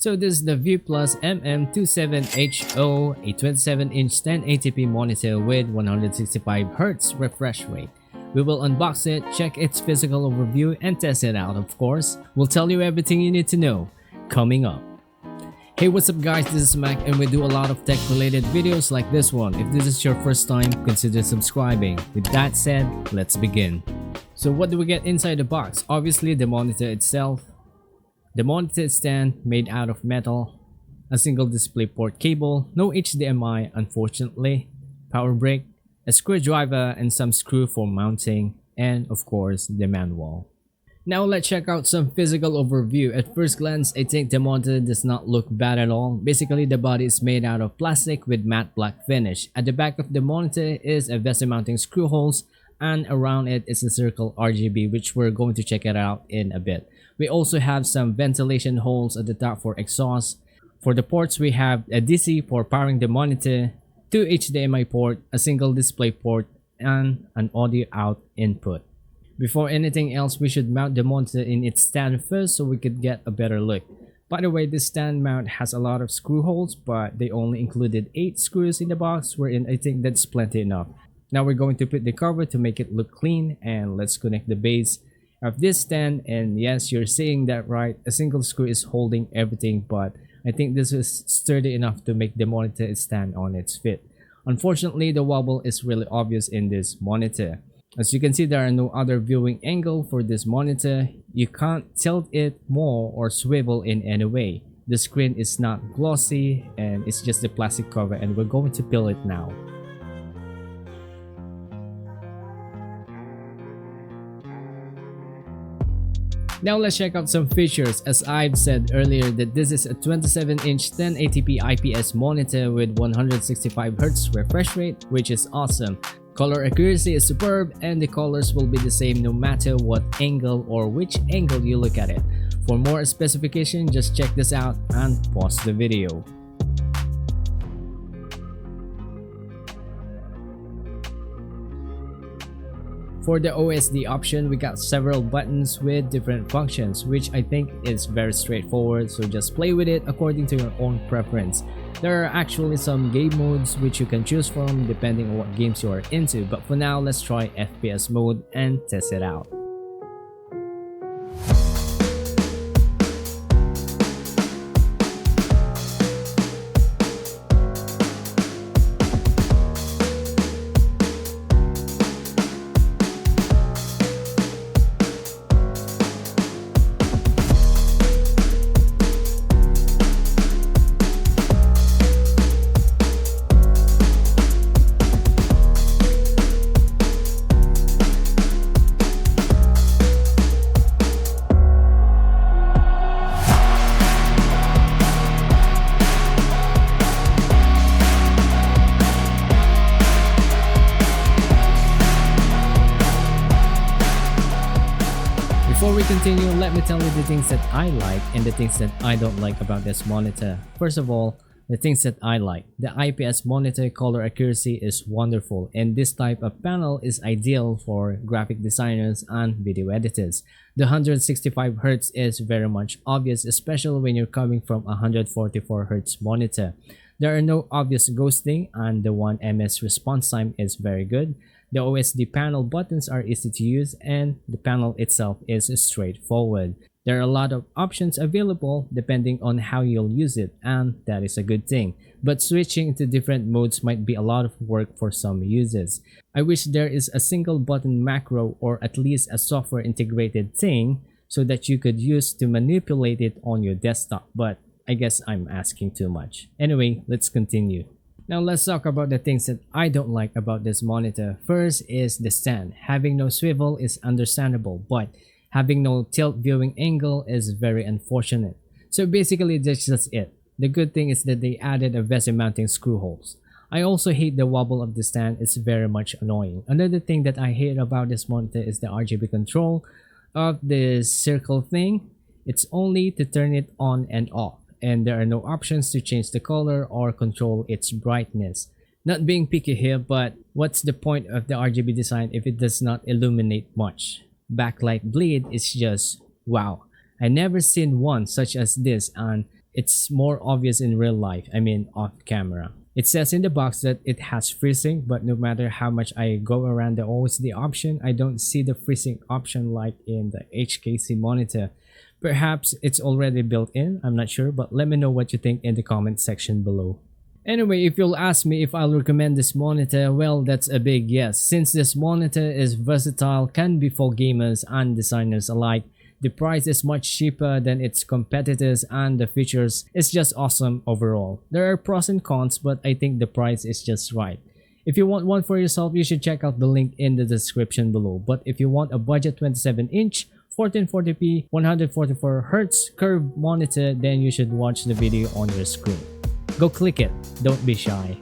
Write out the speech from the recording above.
So this is the Viewplus MM27HO, a 27-inch 1080p monitor with 165Hz refresh rate. We will unbox it, check its physical overview, and test it out of course. We'll tell you everything you need to know, coming up. Hey, what's up guys, this is Mac and we do a lot of tech related videos like this one. If this is your first time, consider subscribing. With that said, let's begin. So what do we get inside the box? Obviously the monitor itself, the monitor stand made out of metal, a single DisplayPort cable, no HDMI unfortunately, power brick, a screwdriver and some screw for mounting, and of course the manual. Now let's check out some physical overview. At first glance, I think the monitor does not look bad at all. Basically the body is made out of plastic with matte black finish. At the back of the monitor is a VESA mounting screw holes, and around it is a circle RGB, which we're going to check it out in a bit. We also have some ventilation holes at the top for exhaust. For the ports, we have a DC for powering the monitor, 2 HDMI port, a single display port, and an audio out input. Before anything else, we should mount the monitor in its stand first so we could get a better look. By the way, this stand mount has a lot of screw holes, but they only included 8 screws in the box, wherein I think that's plenty enough. Now we're going to put the cover to make it look clean, and let's connect the base of this stand. And yes, you're seeing that right, a single screw is holding everything, but I think this is sturdy enough to make the monitor stand on its feet. Unfortunately, the wobble is really obvious in this monitor. As you can see, there are no other viewing angle for this monitor. You can't tilt it more or swivel in any way. The screen is not glossy and it's just the plastic cover, and we're going to peel it now. Now let's check out some features. As I've said earlier, that this is a 27-inch 1080p IPS monitor with 165Hz refresh rate, which is awesome. Color accuracy is superb, and the colors will be the same no matter what angle or which angle you look at it. For more specification, just check this out and pause the video. For the OSD option, we got several buttons with different functions, which I think is very straightforward, so just play with it according to your own preference. There are actually some game modes which you can choose from depending on what games you are into, but for now let's try FPS mode and test it out. Before we continue, let me tell you the things that I like and the things that I don't like about this monitor. First of all, the things that I like. The IPS monitor color accuracy is wonderful, and this type of panel is ideal for graphic designers and video editors. The 165Hz is very much obvious, especially when you're coming from a 144Hz monitor. There are no obvious ghosting, and the 1ms response time is very good. The OSD panel buttons are easy to use, and the panel itself is straightforward. There are a lot of options available depending on how you'll use it, and that is a good thing. But switching to different modes might be a lot of work for some users. I wish there is a single button macro, or at least a software integrated thing, so that you could use to manipulate it on your desktop, but I guess I'm asking too much. Anyway, let's continue. Now let's talk about the things that I don't like about this monitor. First is the stand. Having no swivel is understandable, but having no tilt viewing angle is very unfortunate. So basically that's just it. The good thing is that they added a VESA mounting screw holes. I also hate the wobble of the stand, it's very much annoying. Another thing that I hate about this monitor is the RGB control of this circle thing. It's only to turn it on and off, and there are no options to change the color or control its brightness. Not being picky here, but what's the point of the RGB design if it does not illuminate much? Backlight bleed is just wow. I never seen one such as this, and It's more obvious in real life, I mean off camera. It says in the box that it has FreeSync, but no matter how much I go around the OSD option, I don't see the FreeSync option like in the HKC monitor. Perhaps it's already built in, I'm not sure, but let me know what you think in the comment section below. Anyway, if you'll ask me if I'll recommend this monitor, well, that's a big yes, since this monitor is versatile, can be for gamers and designers alike. The price is much cheaper than its competitors and the features is just awesome overall. There are pros and cons, but I think the price is just right. If you want one for yourself, you should check out the link in the description below. But if you want a budget 27-inch, 1440p, 144Hz curved monitor, then you should watch the video on your screen. Go click it, don't be shy.